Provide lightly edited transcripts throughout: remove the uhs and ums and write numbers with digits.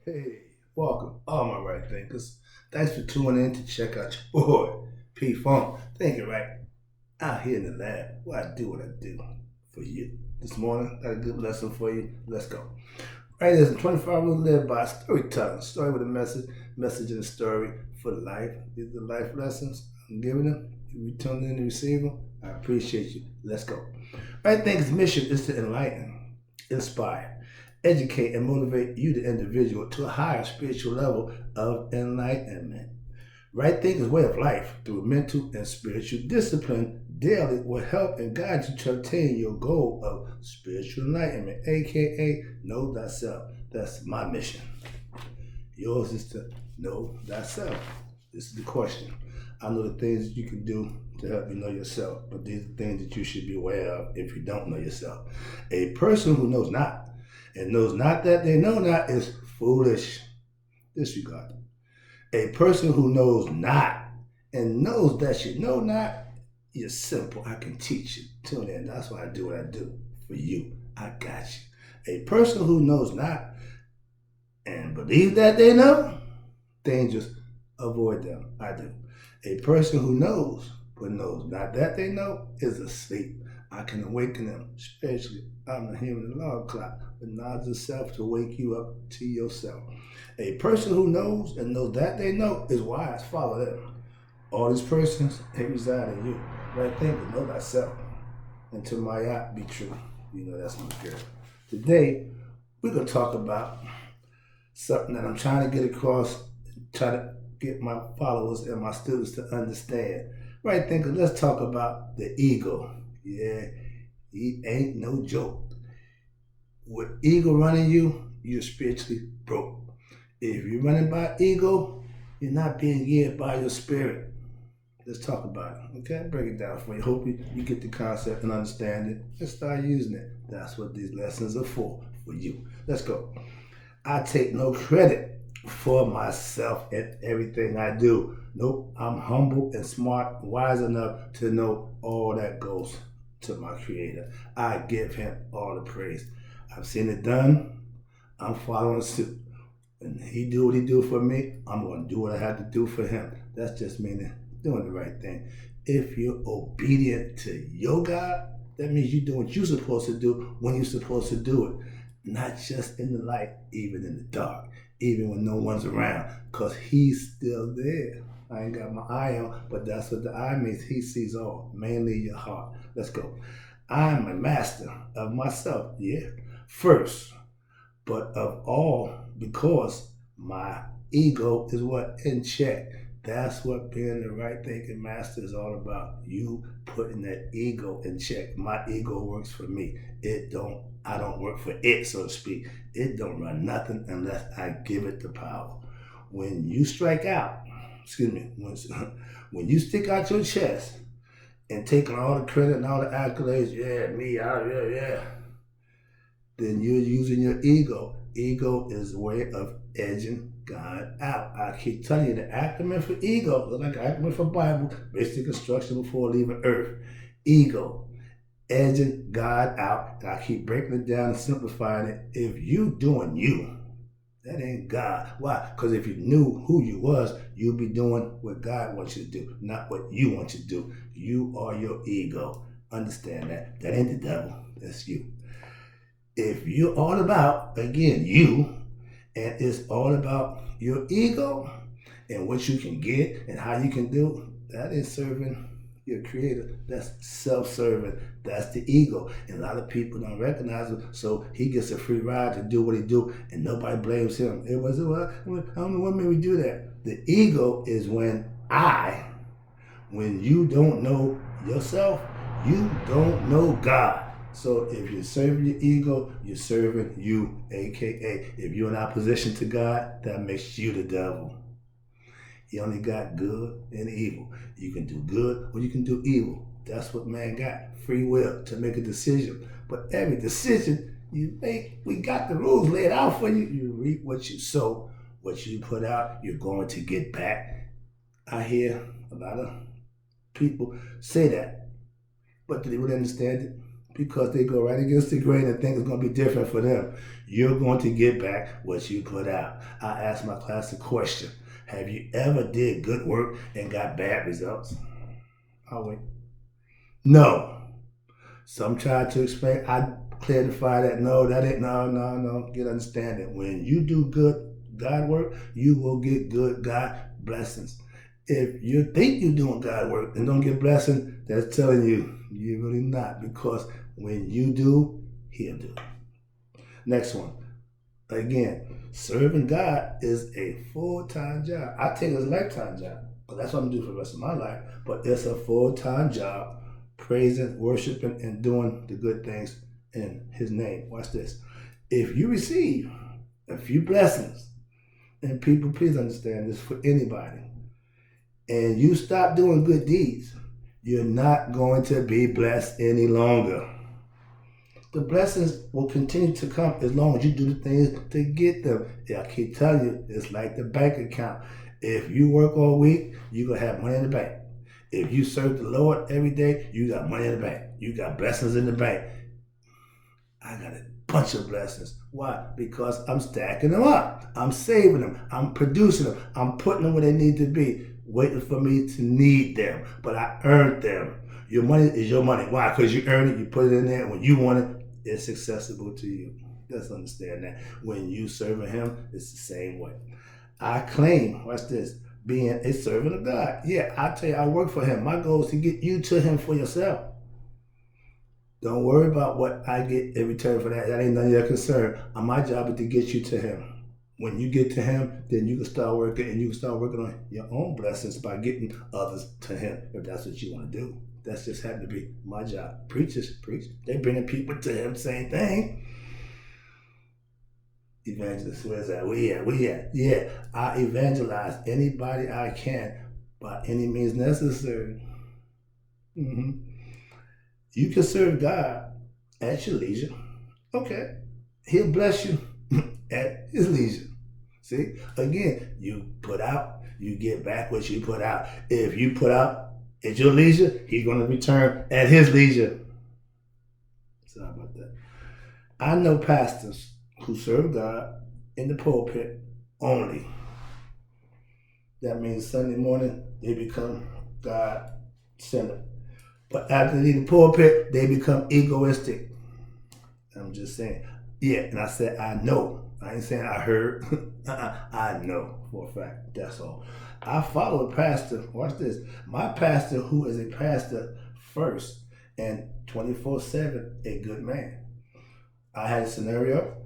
Hey, welcome, all my right thinkers. Thanks for tuning in to check out your boy, P Funk. Thank you, right? Out here in the lab, where I do what I do for you. This morning, got a good lesson for you. Let's go. Right, there's 25 rules live by storytelling. Story with a message and a story for life. These are life lessons I'm giving them. If you tune in to receive them, I appreciate you. Let's go. Right thinkers' mission is to enlighten, inspire, educate, and motivate you, the individual, to a higher spiritual level of enlightenment. Right thinking's way of life through mental and spiritual discipline daily will help and guide you to attain your goal of spiritual enlightenment, aka know thyself. That's my mission. Yours is to know thyself. This is the question. I know the things that you can do to help you know yourself, but these are things that you should be aware of if you don't know yourself. A person who knows not and knows not that they know not is foolish. Disregard them. A person who knows not and knows that you know not, you're simple. I can teach you. Tune in. That's why I do what I do for you. I got you. A person who knows not and believe that they know, dangerous, avoid them. I do. A person who knows but knows not that they know is asleep. I can awaken them spiritually. I'm the human alarm clock, the knowledge of self to wake you up to yourself. A person who knows and knows that they know is wise. Follow them. All these persons, they reside in you. Right thinking, know thyself. Until my yacht be true. You know that's my girl. Today, we're going to talk about something that I'm trying to get across, try to get my followers and my students to understand. Right, thinker, let's talk about the ego. Yeah, it ain't no joke. With ego running you, you're spiritually broke. If you're running by ego, you're not being geared by your spirit. Let's talk about it. Okay, break it down for you. Hope you get the concept and understand it and start using it. That's what these lessons are for you. Let's go. I take no credit for myself and everything I do. Nope, I'm humble and smart, wise enough to know all that goes to my creator. I give him all the praise. I've seen it done. I'm following suit. And he do what he do for me, I'm gonna do what I have to do for him. That's just meaning doing the right thing. If you're obedient to your God, that means you're doing what you're supposed to do when you're supposed to do it. Not just in the light, even in the dark, even when no one's around, because he's still there. I ain't got my eye on, but that's what the eye means. He sees all, mainly your heart. Let's go. I'm a master of myself, yeah, first, but of all, because my ego is what in check. That's what being the right thinking master is all about. You putting that ego in check. My ego works for me. I don't work for it, so to speak. It don't run nothing unless I give it the power. When you strike out, excuse me, when you stick out your chest and taking all the credit and all the accolades, yeah, me, yeah, then you're using your ego. Ego is a way of edging God out. I keep telling you the acronym for ego is like an acronym for Bible, basic instruction before leaving earth. Ego, edging God out. And I keep breaking it down and simplifying it. If you doing you, that ain't God. Why? Because if you knew who you was, you'd be doing what God wants you to do, not what you want you to do. You are your ego. Understand that. That ain't the devil. That's you. If you're all about, again, you, and it's all about your ego and what you can get and how you can do, that is serving your creator. That's self-serving. That's the ego. And a lot of people don't recognize it, so he gets a free ride to do what he do, and nobody blames him. It was, well, I don't know what made me do that. The ego is when you don't know yourself, you don't know God. So if you're serving your ego, you're serving you, aka if you're in opposition to God, that makes you the devil. He only got good and evil. You can do good or you can do evil. That's what man got. Free will to make a decision. But every decision you make, we got the rules laid out for you. You reap what you sow, what you put out, you're going to get back. I hear a lot of people say that, but do they really understand it? because they go right against the grain and think it's going to be different for them. You're going to get back what you put out. I asked my class a question. Have you ever did good work and got bad results? I'll wait. No. Some try to explain. I clarify that. No, that ain't. No. Get understanding. When you do good God work, you will get good God blessings. If you think you're doing God work and don't get blessing, that's telling you you're really not, because when you do, He'll do. Next one. Again, serving God is a full-time job. I take it as a lifetime job, but that's what I'm doing for the rest of my life. But it's a full-time job, praising, worshiping, and doing the good things in His name. Watch this. If you receive a few blessings, and people, please understand this for anybody, and you stop doing good deeds, you're not going to be blessed any longer. The blessings will continue to come as long as you do the things to get them. I keep telling you, it's like the bank account. If you work all week, you're going to have money in the bank. If you serve the Lord every day, you got money in the bank. You got blessings in the bank. I got a bunch of blessings. Why? Because I'm stacking them up. I'm saving them. I'm producing them. I'm putting them where they need to be, waiting for me to need them. But I earned them. Your money is your money. Why? Because you earn it, you put it in there. When you want it, it's accessible to you. Let's understand that. When you serving Him, it's the same way. I claim, watch this, being a servant of God. Yeah, I tell you, I work for Him. My goal is to get you to Him for yourself. Don't worry about what I get in return for that. That ain't none of your concern. My job is to get you to Him. When you get to Him, then you can start working, and you can start working on your own blessings by getting others to Him, if that's what you want to do. That's just happened to be my job. Preachers preach. They're bringing people to Him, same thing. Evangelists, where's that? We at. Yeah, I evangelize anybody I can by any means necessary. You can serve God at your leisure. Okay. He'll bless you at His leisure. See? Again, you put out, you get back what you put out. If you put out at your leisure, He's going to return at His leisure. Sorry about that. I know pastors who serve God in the pulpit only. That means Sunday morning, they become God-centered. But after they leave the pulpit, they become egoistic. I'm just saying. Yeah, and I said, I know. I ain't saying I heard. I know for a fact. That's all. I follow a pastor. Watch this. My pastor, who is a pastor first and 24/7, a good man. I had a scenario.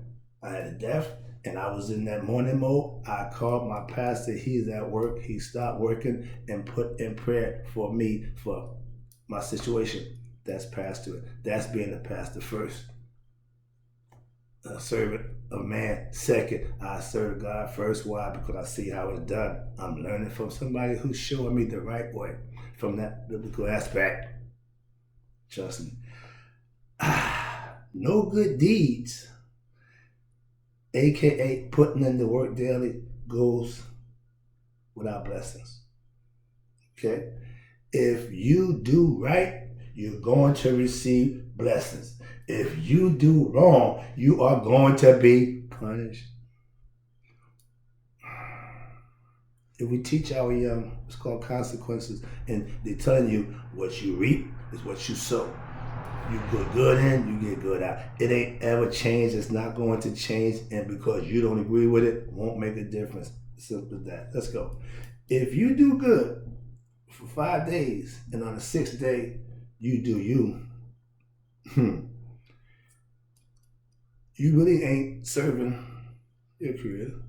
I had a death, and I was in that mourning mode. I called my pastor. He's at work. He stopped working and put in prayer for me for my situation. That's pastor. That's being a pastor first. A servant of man second. I serve God first. Why? Because I see how it's done. I'm learning from somebody who's showing me the right way from that biblical aspect. Trust me. No good deeds, aka putting in the work daily, goes without blessings. Okay? If you do right, you're going to receive blessings. If you do wrong, you are going to be punished. If we teach our young, it's called consequences, and they're telling you what you reap is what you sow. You put good in, you get good out. It ain't ever changed. It's not going to change, and because you don't agree with it, won't make a difference. Simple as that. Let's go. If you do good for 5 days, and on the 6th day, you do you, you really ain't serving your Creator.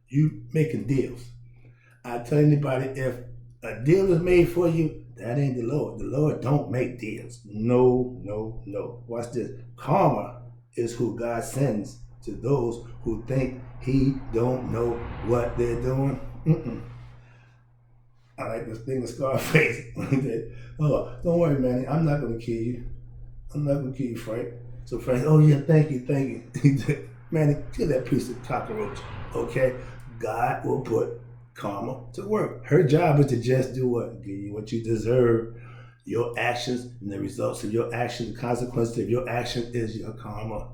You making deals. I tell anybody, if a deal is made for you, that ain't the Lord. The Lord don't make deals. No. Watch this. Karma is who God sends to those who think He don't know what they're doing. I like this thing with Scarface. Oh, don't worry, Manny. I'm not going to kill you. I'm not going to kill you, Frank. So Frank, oh yeah, thank you. Manny, kill that piece of cockroach. Okay? God will put karma to work. Her job is to just do what? Give you what you deserve. Your actions and the results of your actions, the consequences of your action is your karma.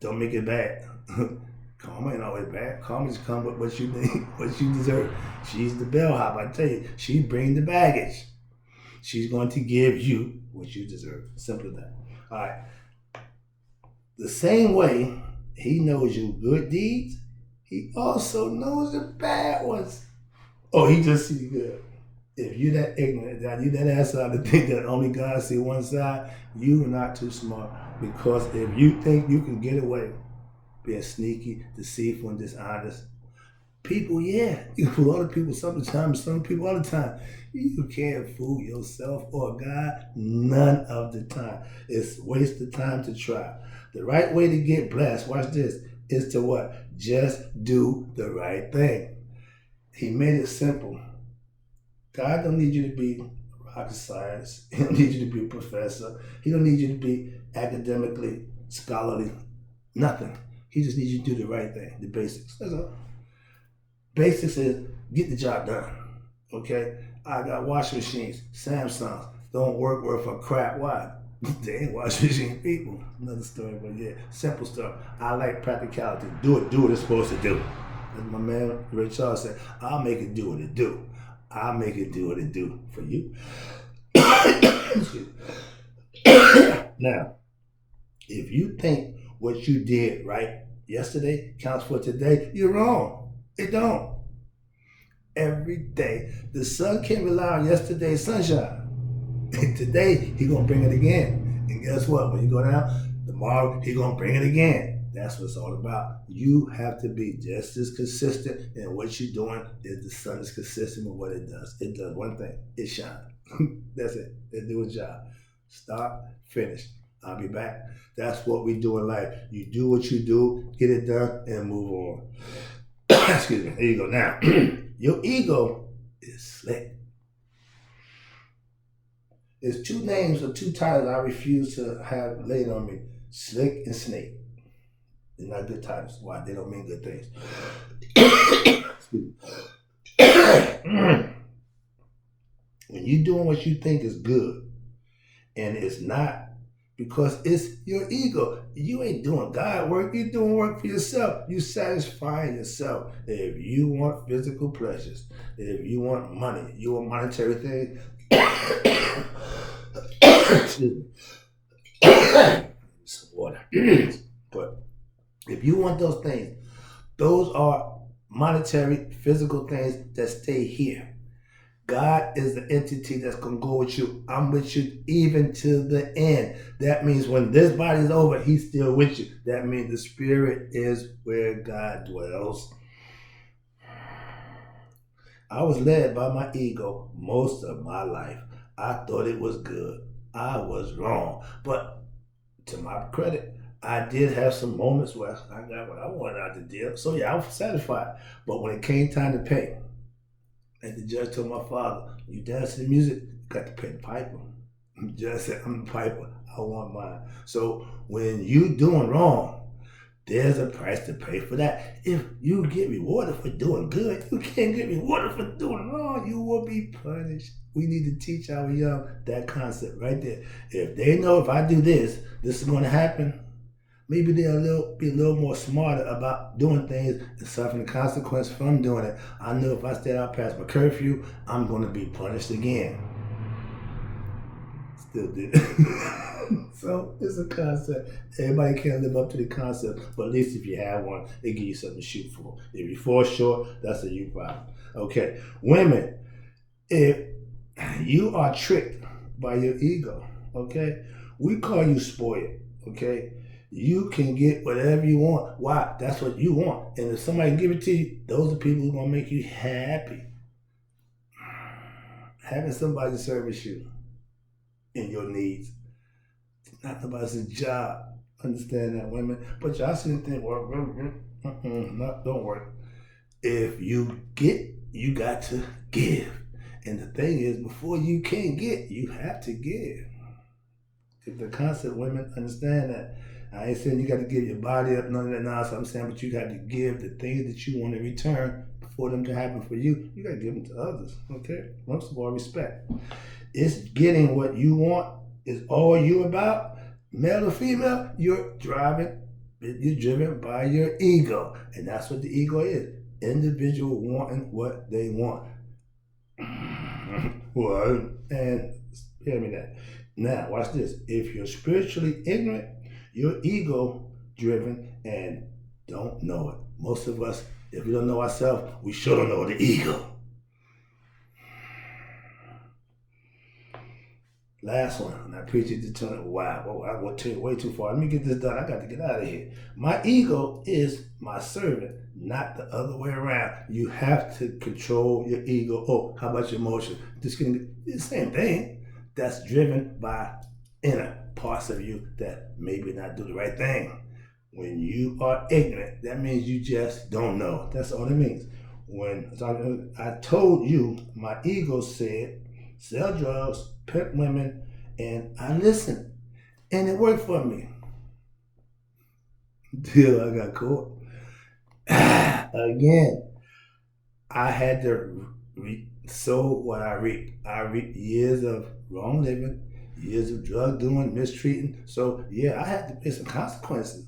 Don't make it bad. Karma ain't always bad. Karma just come with what you need, what you deserve. She's the bellhop. I tell you, she bring the baggage. She's going to give you what you deserve. Simple as that. All right. The same way he knows your good deeds, he also knows the bad ones. Oh, he just see good. If you that ignorant, that you that asshole to think that only God see one side, you are not too smart. Because if you think you can get away being sneaky, deceitful, and dishonest, people, yeah, you can fool other people sometimes, some people all the time. You can't fool yourself or God none of the time. It's a waste of time to try. The right way to get blessed, watch this, is to what? Just do the right thing. He made it simple. God don't need you to be rocket science. He don't need you to be a professor. He don't need you to be academically scholarly. Nothing. He just needs you to do the right thing, the basics. That's all. Basics is get the job done. Okay? I got washing machines, Samsungs, don't work worth a crap. Why? They ain't washing machine people. Another story, but yeah, simple stuff. I like practicality. Do what it's supposed to do. As my man Ray Charles said, I'll make it do what it do. I'll make it do what it do for you. Now, if you think what you did right yesterday counts for today, you're wrong. It don't. Every day, the sun can't rely on yesterday's sunshine. And today, he gonna bring it again. And guess what? When you go down, tomorrow, he gonna bring it again. That's what it's all about. You have to be just as consistent in what you're doing as the sun is consistent with what it does. It does one thing. It shines. That's it. It do its job. Start, finish. I'll be back. That's what we do in life. You do what you do, get it done, and move on. Excuse me. There you go. Now, your ego is slick. There's two names or two titles I refuse to have laid on me. Slick and Snake. They're not good titles. Why? They don't mean good things. When you're doing what you think is good, and it's not, because it's your ego. You ain't doing God work. You're doing work for yourself. You satisfying yourself. If you want physical pleasures, if you want money, you want monetary things. Excuse me. Some water. But if you want those things, those are monetary, physical things that stay here. God is the entity that's going to go with you. I'm with you even to the end. That means when this body's over, he's still with you. That means the spirit is where God dwells. I was led by my ego most of my life. I thought it was good. I was wrong. But to my credit, I did have some moments where I got what I wanted out of the deal. So yeah, I was satisfied. But when it came time to pay, and the judge told my father, you dance to the music, you got to pay the piper. The judge said, I'm the piper. I want mine. So when you doing wrong, there's a price to pay for that. If you get rewarded for doing good, you can't get rewarded for doing wrong. You will be punished. We need to teach our young that concept right there. If they know if I do this, this is going to happen, maybe they'll be a little more smarter about doing things and suffering the consequence from doing it. I know if I stay out past my curfew, I'm going to be punished again. Still did. So it's a concept. Everybody can't live up to the concept, but at least if you have one, they give you something to shoot for. If you fall short, that's a you problem. Okay, women, if you are tricked by your ego, okay, we call you spoiled, okay? You can get whatever you want. Why? That's what you want. And if somebody can give it to you, those are people who are going to make you happy. Having somebody service you in your needs. It's not nobody's job. Understand that, women? But y'all see the thing, no, don't work. If you get, you got to give. And the thing is, before you can get, you have to give. If the concept, women understand that. I ain't saying you got to give your body up, none of that nonsense. I'm saying, but you got to give the things that you want to return for them to happen for you, you gotta give them to others. Okay? Most of all, respect. It's getting what you want is all you about. Male or female, you're driven by your ego. And that's what the ego is. Individual wanting what they want. Well, and hear me that. Now, watch this. If you're spiritually ignorant, you're ego driven and don't know it. Most of us, if we don't know ourselves, we sure don't know the ego. Last one, and I appreciate the turn. Wow, I went way too far. Let me get this done. I got to get out of here. My ego is my servant, not the other way around. You have to control your ego. Oh, how about your emotion? It's the same thing. That's driven by inner parts of you that maybe not do the right thing. When you are ignorant, that means you just don't know. That's all it means. When I told you, my ego said, sell drugs, pimp women, and I listened. And it worked for me. Till I got caught. Again, I had to sow what I reaped. I reaped years of wrong living, years of drug doing, mistreating. So yeah, I had to pay some consequences.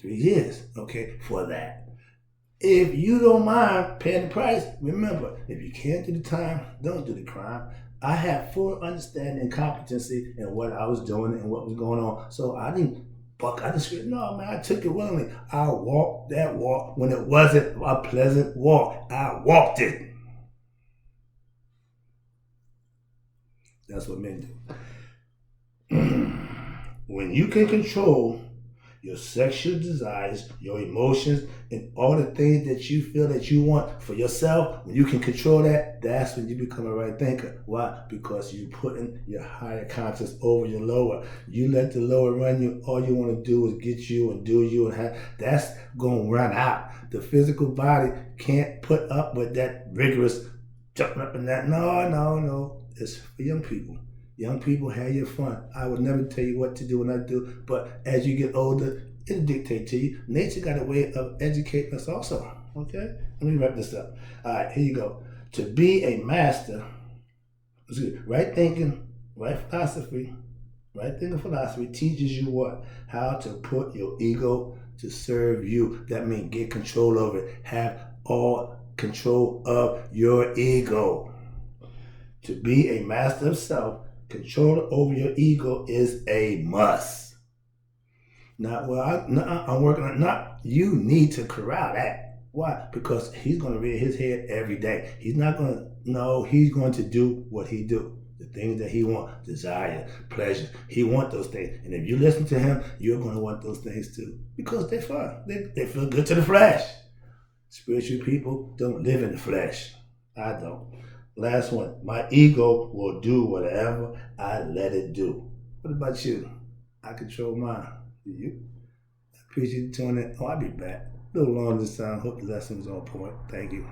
3 years, okay, for that. If you don't mind paying the price, remember, if you can't do the time, don't do the crime. I had full understanding and competency in what I was doing and what was going on. So I didn't buck. I just said, no, man, I took it willingly. I walked that walk when it wasn't a pleasant walk. I walked it. That's what men do. When you can control your sexual desires, your emotions, and all the things that you feel that you want for yourself, when you can control that, that's when you become a right thinker. Why? Because you're putting your higher conscience over your lower. You let the lower run you, all you want to do is get you and do you, and that's going to run out. The physical body can't put up with that rigorous jumping up and that. No. It's for young people. Young people, have your fun. I would never tell you what to do and not do, but as you get older, it'll dictate to you. Nature got a way of educating us also, okay? Let me wrap this up. All right, here you go. To be a master, right thinking, right philosophy teaches you what? How to put your ego to serve you. That means get control over it. Have all control of your ego. To be a master of self, control over your ego is a must. Now, I'm working on not. You need to corral that. Why? Because he's going to rear his head every day. He's not going to. No, he's going to do what he do. The things that he wants, desire, pleasure. He wants those things, and if you listen to him, you're going to want those things too because they're fun. They feel good to the flesh. Spiritual people don't live in the flesh. I don't. Last one. My ego will do whatever I let it do. What about you? I control mine. You? I appreciate you tuning in. I'll be back. A little long this time. Hope the lesson was on point. Thank you.